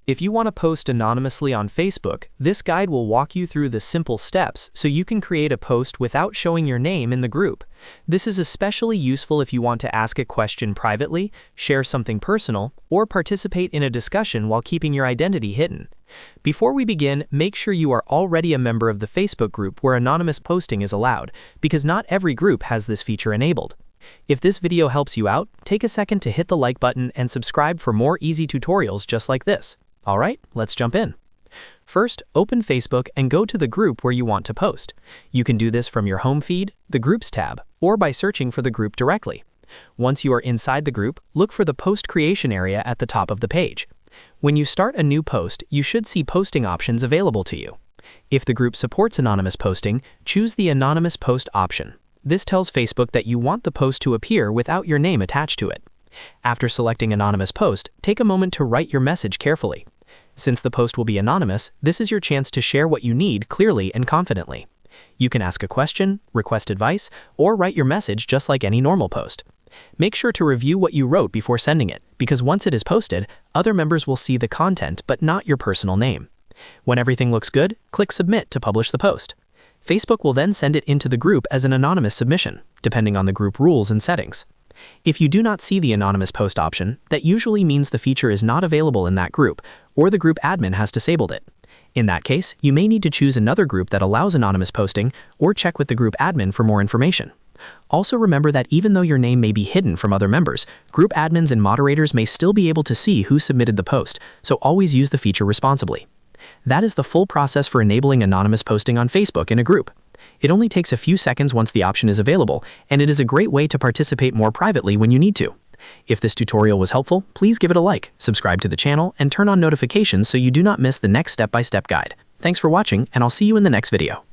If you want to post anonymously on Facebook, this guide will walk you through the simple steps so you can create a post without showing your name in the group. This is especially useful if you want to ask a question privately, share something personal, or participate in a discussion while keeping your identity hidden. Before we begin, make sure you are already a member of the Facebook group where anonymous posting is allowed, because not every group has this feature enabled. If this video helps you out, take a second to hit the like button and subscribe for more easy tutorials just like this. Alright, let's jump in. First, open Facebook and go to the group where you want to post. You can do this from your home feed, the Groups tab, or by searching for the group directly. Once you are inside the group, look for the Post Creation area at the top of the page. When you start a new post, you should see posting options available to you. If the group supports anonymous posting, choose the Anonymous Post option. This tells Facebook that you want the post to appear without your name attached to it. After selecting Anonymous Post, take a moment to write your message carefully. Since the post will be anonymous, this is your chance to share what you need clearly and confidently. You can ask a question, request advice, or write your message just like any normal post. Make sure to review what you wrote before sending it, because once it is posted, other members will see the content but not your personal name. When everything looks good, click Submit to publish the post. Facebook will then send it into the group as an anonymous submission, depending on the group rules and settings. If you do not see the anonymous post option, that usually means the feature is not available in that group, or the group admin has disabled it. In that case, you may need to choose another group that allows anonymous posting, or check with the group admin for more information. Also remember that even though your name may be hidden from other members, group admins and moderators may still be able to see who submitted the post, so always use the feature responsibly. That is the full process for enabling anonymous posting on Facebook in a group. It only takes a few seconds once the option is available, and it is a great way to participate more privately when you need to. If this tutorial was helpful, please give it a like, subscribe to the channel, and turn on notifications so you do not miss the next step-by-step guide. Thanks for watching, and I'll see you in the next video.